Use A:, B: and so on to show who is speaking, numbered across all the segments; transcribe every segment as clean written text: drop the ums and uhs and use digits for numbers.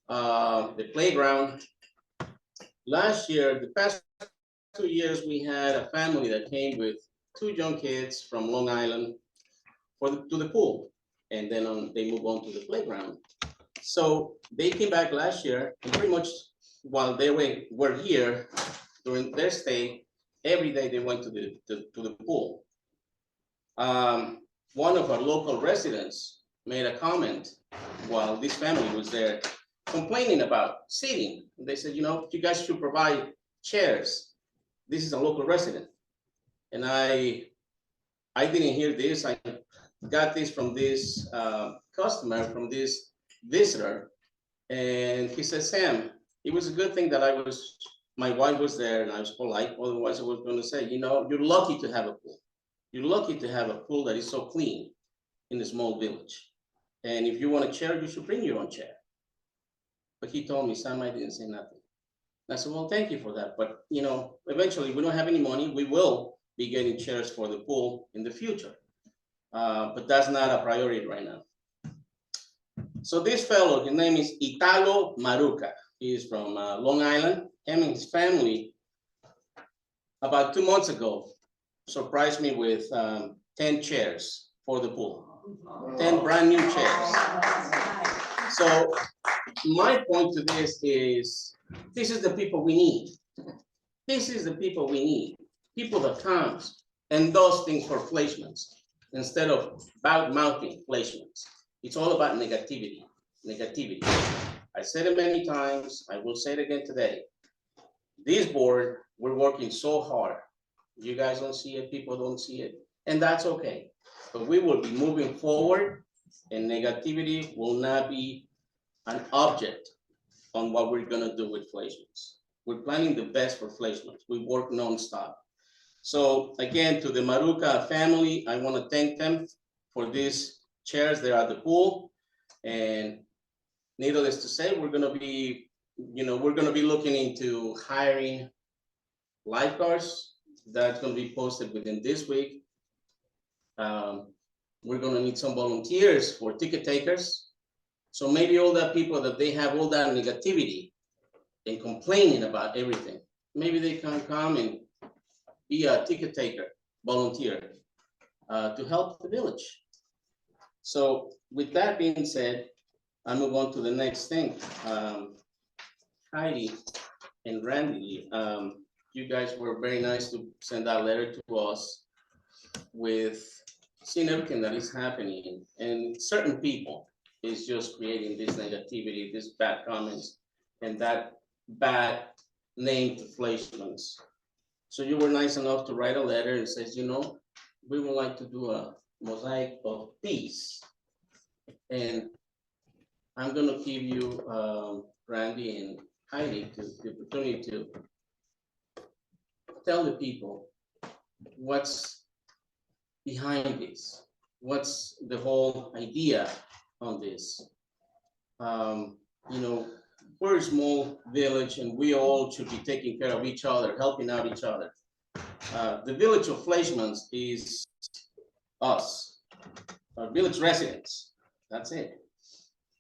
A: the playground. Last year, the past 2 years, we had a family that came with two young kids from Long Island to the pool, and then they move on to the playground. So they came back last year, and pretty much while they were here during their stay, every day they went to the pool. One of our local residents made a comment while this family was there, complaining about seating. They said, you guys should provide chairs. This is a local resident, and I didn't hear this. I got this from this customer, from this visitor, and he said, Sam, it was a good thing that my wife was there and I was polite. Otherwise, I was going to say, you're lucky to have a pool. You're lucky to have a pool that is so clean in a small village. And if you want a chair, you should bring your own chair. But he told me, Sam, I didn't say nothing. I said, well, thank you for that. But, eventually we don't have any money. We will be getting chairs for the pool in the future. But that's not a priority right now. So this fellow, his name is Italo Maruca. He is from Long Island. Him and his family, about 2 months ago, surprised me with 10 chairs for the pool. 10 brand new chairs. So my point to this is the people we need. This is the people we need. People that comes and does things for placements instead of bad-mouthing placements. It's all about negativity. I said it many times. I will say it again today. This board, we're working so hard. You guys don't see it, people don't see it, and that's okay. But we will be moving forward, and negativity will not be an object on what we're gonna do with placements. We're planning the best for placements. We work nonstop. So again, to the Maruca family, I wanna thank them for these chairs. They're at the pool, and needless to say, we're gonna be looking into hiring lifeguards. That's gonna be posted within this week. We're gonna need some volunteers for ticket takers. So maybe all that people that they have all that negativity and complaining about everything, maybe they can come and be a ticket taker, volunteer, to help the village. So with that being said, I move on to the next thing. Heidi and Randy, you guys were very nice to send that letter to us with seeing everything that is happening, and certain people is just creating this negativity, these bad comments, and that bad name to placements. So you were nice enough to write a letter and says, we would like to do a mosaic of peace. And I'm gonna give you, Randy and Heidi, the opportunity to tell the people what's behind this, what's the whole idea on this. We're a small village and we all should be taking care of each other, helping out each other. The village of Fleischmann's is us, our village residents, that's it.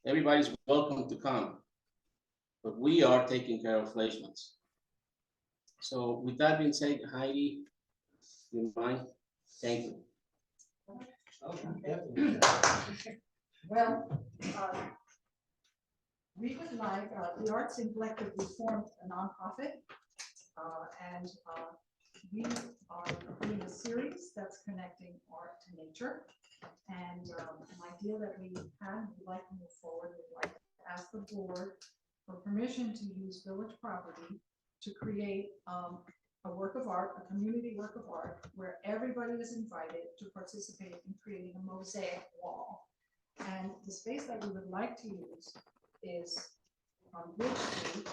A: Everybody's welcome to come, but we are taking care of Fleischmann's. So with that being said, Heidi, you mind? Thank you.
B: Well, we would like, the Arts in Collective, we formed a nonprofit, and we are doing a series that's connecting art to nature. And an idea that we had, we'd like to move forward, we'd like to ask the board for permission to use village property to create a work of art, a community work of art, where everybody is invited to participate in creating a mosaic wall. And the space that we would like to use is on Bridge Street,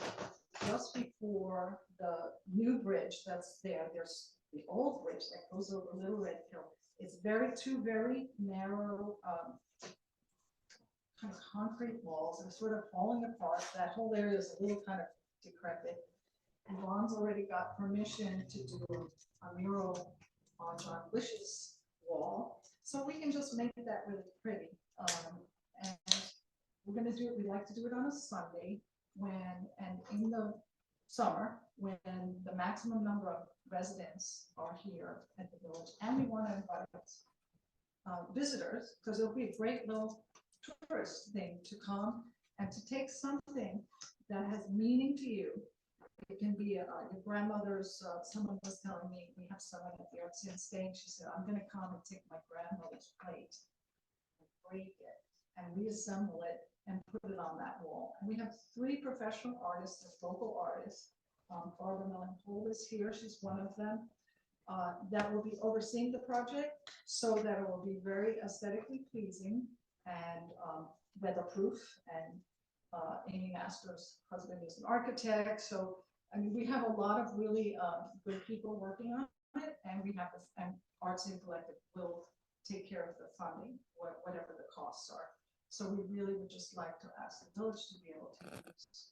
B: just before the new bridge that's there. There's the old bridge that goes over Little Red Hill. It's two very narrow kind of concrete walls, and sort of falling apart. That whole area is a little kind of decrepit. And Ron's already got permission to do a mural on John Bush's wall. So we can just make that really pretty. And we're gonna do it, we like to do it on a Sunday and in the summer, when the maximum number of residents are here at the village, and we want to invite visitors, because it'll be a great little tourist thing to come and to take something that has meaning to you. It can be your grandmother's, someone was telling me, we have someone at the Arts and Stage, she said, I'm gonna come and take my grandmother's plate, and break it, and reassemble it, and put it on that wall. And we have 3 professional artists and local artists. Barbara Millen is here, she's one of them, that will be overseeing the project, so that it will be very aesthetically pleasing and weatherproof. And Amy Master's husband is an architect, so I mean, we have a lot of really good people working on it, and we have and Arts and Collective will take care of the funding, whatever the costs are. So we really would just like to ask the village to be able to use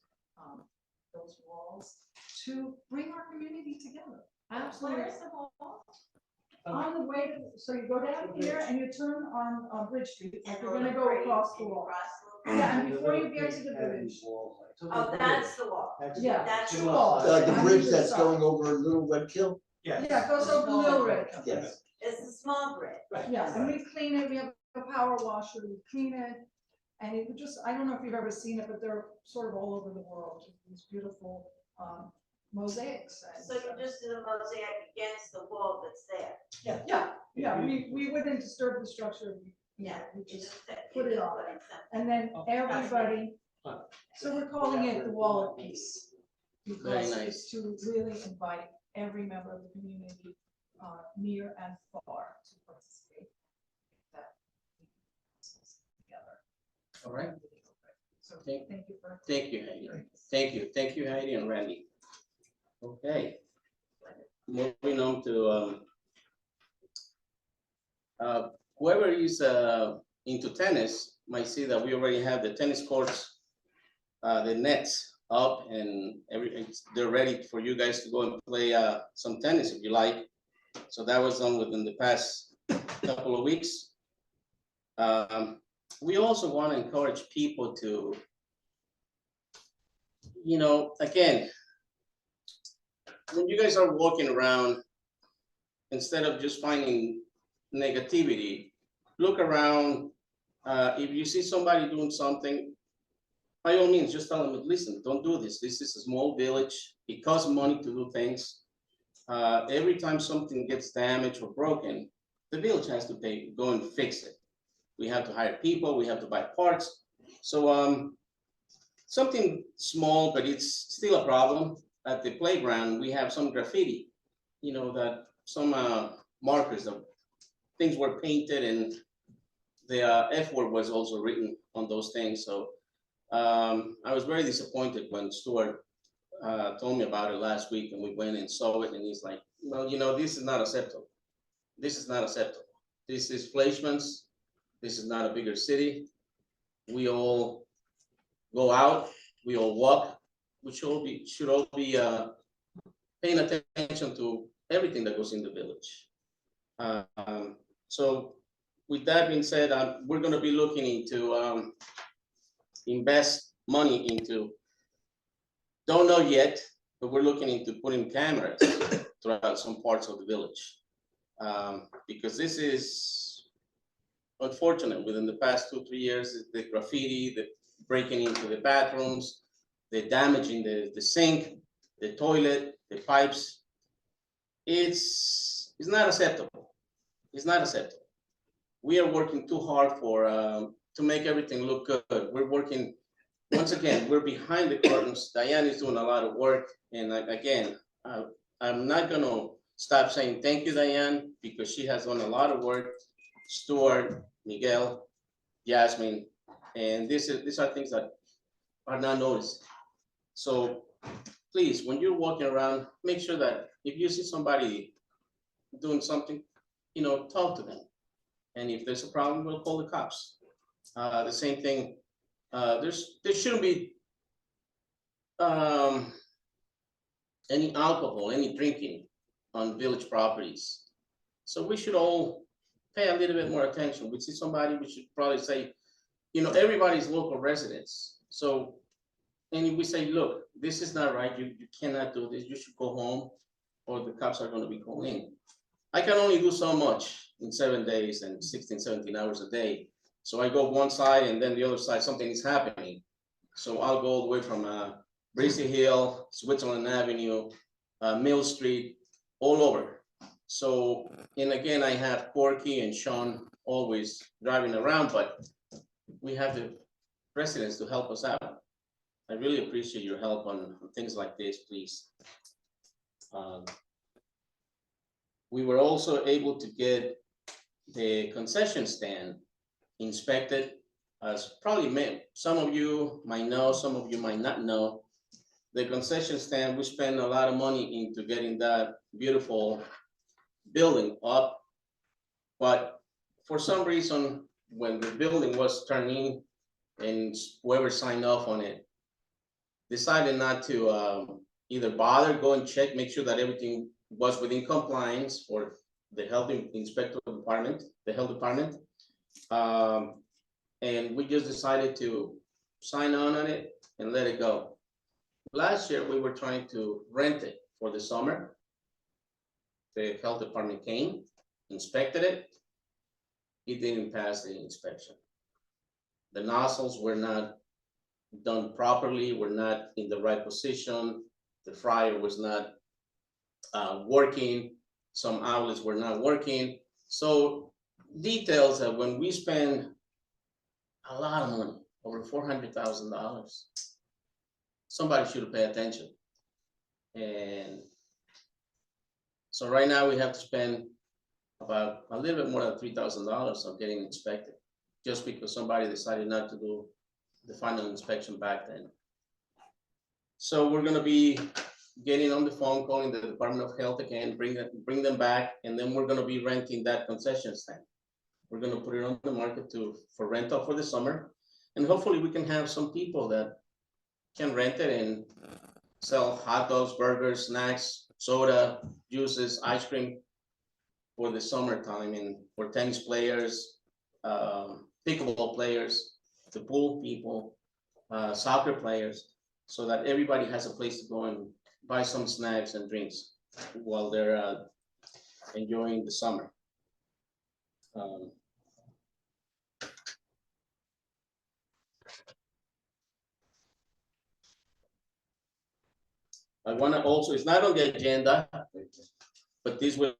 B: those walls to bring our community together. Absolutely.
C: Where's the wall?
B: On the way to, so you go down here and you turn on Bridge Street, like
C: And
B: you're
C: on
B: gonna
C: the
B: go
C: bridge,
B: across the
C: and you
B: wall.
C: cross the-
B: Yeah, and before you get to the village.
C: Oh, that's the wall.
B: Yeah,
C: That's
B: two
C: the
B: walls.
C: wall.
D: The
B: On
D: bridge
B: either
D: that's
B: side.
D: going over Little Red Kill?
B: Yeah, it goes over Little Red.
D: Yes.
C: It's a small bridge.
B: Yeah, and we clean it, we have a power washer, we clean it. And it would just, I don't know if you've ever seen it, but they're sort of all over the world, these beautiful mosaics. And
C: So you just do the mosaic against the wall that's there.
B: yeah, we wouldn't disturb the structure. We
C: You
B: just
C: you
B: put it
C: just
B: on.
C: put in something.
B: And then everybody, so we're calling it the Wall of Peace.
A: Very
B: Because
A: nice.
B: it's to really invite every member of the community, near and far, to participate. That together.
A: All right.
B: So
A: Thank-
B: thank you for.
A: Thank you, Heidi. Thank you, Heidi and Randy. Okay. Moving on to whoever is into tennis might see that we already have the tennis courts, the nets up, and they're ready for you guys to go and play some tennis if you like. So that was done within the past couple of weeks. We also want to encourage people to, again, when you guys are walking around, instead of just finding negativity, look around. If you see somebody doing something, by all means, just tell them, listen, don't do this. This is a small village. It costs money to do things. Every time something gets damaged or broken, the village has to go and fix it. We have to hire people, we have to buy parts. So something small, but it's still a problem. At the playground, we have some graffiti, that some markers of things were painted, and the F word was also written on those things. So I was very disappointed when Stuart told me about it last week, and we went and saw it, and he's like, well, this is not acceptable. This is not acceptable. This is Fleischmann's. This is not a bigger city. We all go out, we all walk. We should all be paying attention to everything that goes in the village. So with that being said, we're going to be looking into invest money into, don't know yet, but we're looking into putting cameras throughout some parts of the village. Because this is unfortunate. Within the past 2-3 years, the graffiti, the breaking into the bathrooms, the damaging the sink, the toilet, the pipes. It's not acceptable. It's not acceptable. We are working too hard to make everything look good. We're working, once again, we're behind the curtains. Diane is doing a lot of work. And again, I'm not gonna stop saying thank you, Diane, because she has done a lot of work. Stuart, Miguel, Jasmine, and these are things that are not noticed. So please, when you're walking around, make sure that if you see somebody doing something, talk to them. And if there's a problem, we'll call the cops. The same thing, there shouldn't be any alcohol, any drinking on village properties. So we should all pay a little bit more attention. We see somebody, we should probably say, everybody's local residents. So, and if we say, look, this is not right, you cannot do this, you should go home, or the cops are gonna be calling. I can only do so much in 7 days and 16, 17 hours a day. So I go one side and then the other side, something is happening. So I'll go all the way from Breezy Hill, Switzerland Avenue, Mill Street, all over. So, and again, I have Corky and Sean always driving around, but we have the residents to help us out. I really appreciate your help on things like this, please. We were also able to get the concession stand inspected. As probably some of you might know, some of you might not know, the concession stand, we spend a lot of money into getting that beautiful building up. But for some reason, when the building was turning and whoever signed off on it decided not to either bother, go and check, make sure that everything was within compliance for the health inspector department, the health department. And we just decided to sign on it and let it go. Last year, we were trying to rent it for the summer. The health department came, inspected it. It didn't pass the inspection. The nozzles were not done properly, were not in the right position. The fryer was not working. Some outlets were not working. So details that when we spend a lot of money, over $400,000, somebody should pay attention. And so right now we have to spend about a little bit more than $3,000 on getting inspected, just because somebody decided not to do the final inspection back then. So we're gonna be getting on the phone, calling the Department of Health again, bring them back, and then we're gonna be renting that concession stand. We're gonna put it on the market for rental for the summer, and hopefully we can have some people that can rent it and sell hot dogs, burgers, snacks, soda, juices, ice cream for the summertime, and for tennis players, pickleball players, the pool people, soccer players, so that everybody has a place to go and buy some snacks and drinks while they're enjoying the summer. I want to also, it's not on the agenda, but this was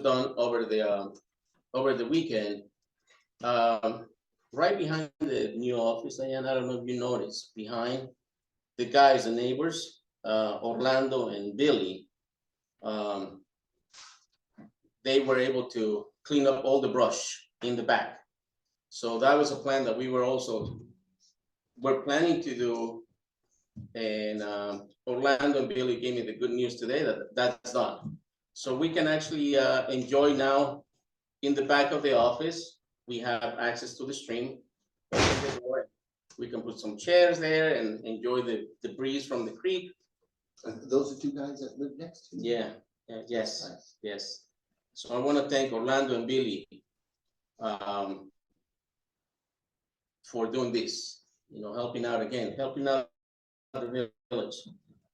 A: done over the weekend. Right behind the new office, and I don't know if you noticed, behind the guys, the neighbors, Orlando and Billy, they were able to clean up all the brush in the back. So that was a plan that we were planning to do. And Orlando and Billy gave me the good news today that that's done. So we can actually enjoy now in the back of the office. We have access to the stream. We can put some chairs there and enjoy the breeze from the creek.
D: Those are two guys that live next to you?
A: Yes,
D: Nice.
A: yes. So I want to thank Orlando and Billy for doing this, helping out the village.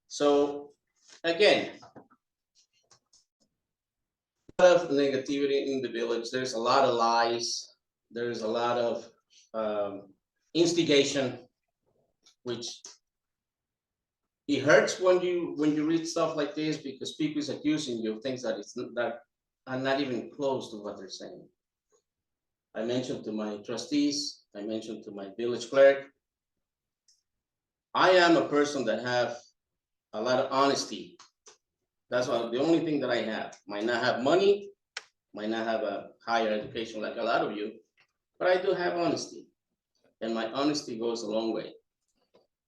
A: So again, a lot of negativity in the village. There's a lot of lies. There's a lot of instigation, which it hurts when you read stuff like this, because people is accusing you of things that are not even close to what they're saying. I mentioned to my trustees, I mentioned to my village clerk, I am a person that have a lot of honesty. That's the only thing that I have. Might not have money, might not have a higher education like a lot of you, but I do have honesty. And my honesty goes a long way.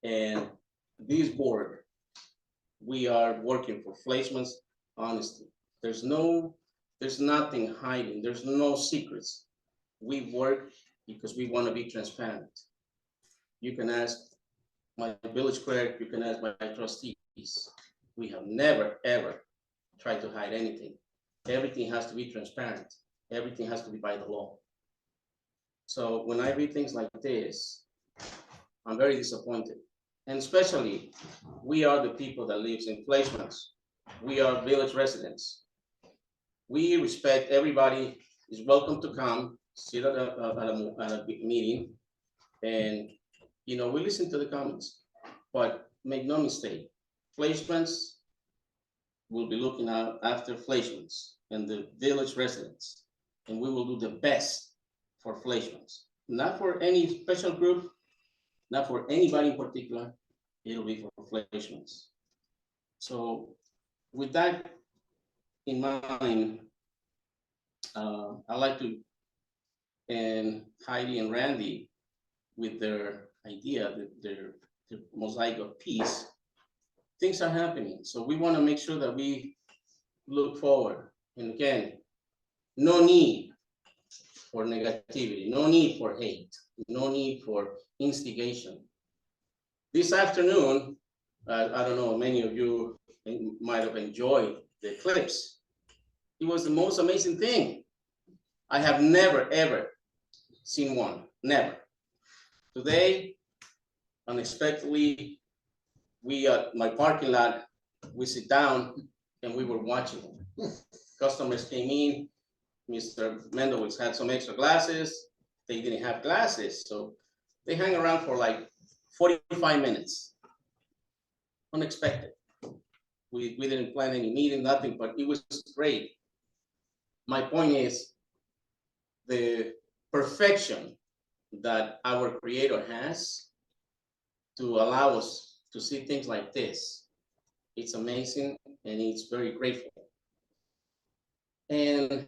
A: And this board, we are working for Fleischman's honesty. There's nothing hiding. There's no secrets. We work because we want to be transparent. You can ask my village clerk, you can ask my trustees. We have never, ever tried to hide anything. Everything has to be transparent. Everything has to be by the law. So when I read things like this, I'm very disappointed. And especially, we are the people that lives in placements. We are village residents. We respect everybody is welcome to come, sit at a big meeting, and we listen to the comments. But make no mistake, placements will be looking out after placements and the village residents, and we will do the best for placements. Not for any special group, not for anybody in particular. It'll be for placements. So with that in mind, I'd like to, and Heidi and Randy, with their idea, their mosaic of peace, things are happening. So we want to make sure that we look forward. And again, no need for negativity, no need for hate, no need for instigation. This afternoon, I don't know, many of you might have enjoyed the eclipse. It was the most amazing thing. I have never, ever seen one, never. Today, unexpectedly, we at my parking lot, we sit down and we were watching. Customers came in, Mr. Mendowitz had some extra glasses. They didn't have glasses, so they hang around for like 45 minutes. Unexpected. We didn't plan any meeting, nothing, but it was great. My point is the perfection that our Creator has to allow us to see things like this. It's amazing and it's very grateful. And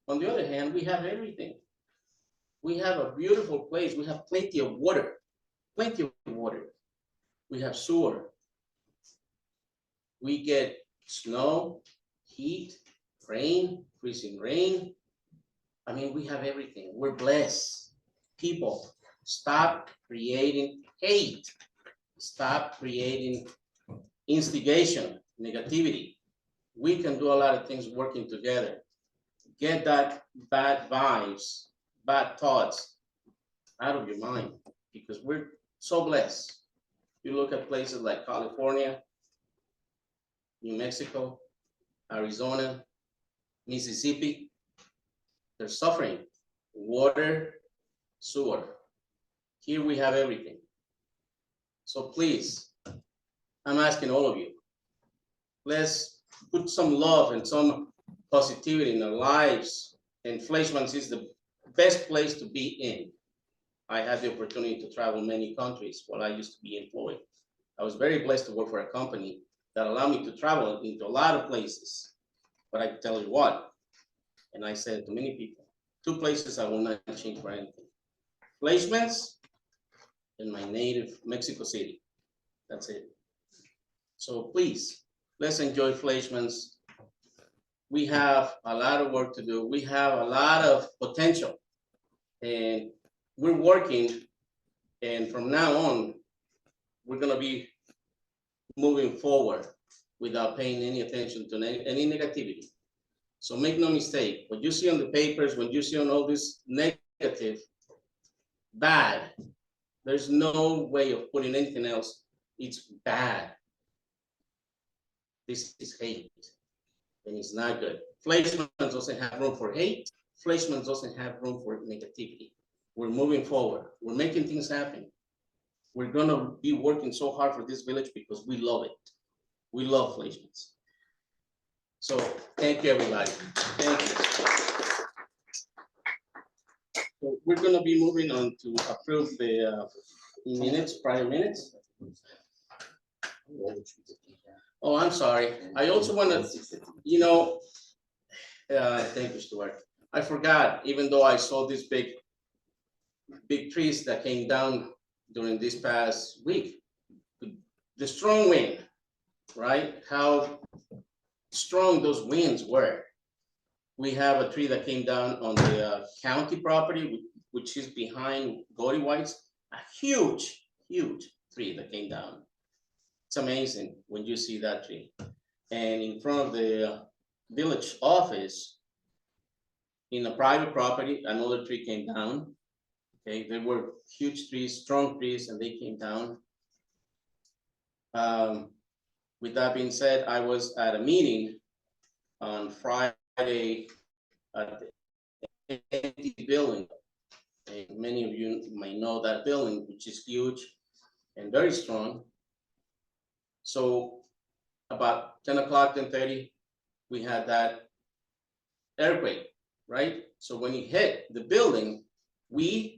A: on the other hand, we have everything. We have a beautiful place. We have plenty of water, plenty of water. We have sewer. We get snow, heat, rain, freezing rain. I mean, we have everything. We're blessed. People, stop creating hate. Stop creating instigation, negativity. We can do a lot of things working together. Get that bad vibes, bad thoughts out of your mind, because we're so blessed. You look at places like California, New Mexico, Arizona, Mississippi, they're suffering. Water, sewer. Here we have everything. So please, I'm asking all of you, let's put some love and some positivity in our lives. And Fleischmann's is the best place to be in. I had the opportunity to travel many countries while I used to be employed. I was very blessed to work for a company that allowed me to travel into a lot of places. But I tell you what, and I said to many people, 2 places I will not change for anything. Fleischmann's and my native Mexico City. That's it. So please, let's enjoy Fleischmann's. We have a lot of work to do. We have a lot of potential. And we're working, and from now on, we're gonna be moving forward without paying any attention to any negativity. So make no mistake, what you see on the papers, when you see on all this negative, bad, there's no way of putting anything else. It's bad. This is hate, and it's not good. Fleischmann doesn't have room for hate. Fleischmann doesn't have room for negativity. We're moving forward. We're making things happen. We're gonna be working so hard for this village because we love it. We love Fleischmann's. So thank you, everybody. Thank you. So we're gonna be moving on to approve the minutes, prior minutes. Oh, I'm sorry. I also want to, thank you, Stuart. I forgot, even though I saw these big trees that came down during this past week. The strong wind, right? How strong those winds were. We have a tree that came down on the county property, which is behind Goldie White's, a huge tree that came down. It's amazing when you see that tree. And in front of the village office, in a private property, another tree came down. Okay, they were huge trees, strong trees, and they came down. With that being said, I was at a meeting on Friday at the empty building. And many of you may know that building, which is huge and very strong. So about 10 o'clock, 10:30, we had that earthquake, right? So when it hit the building, we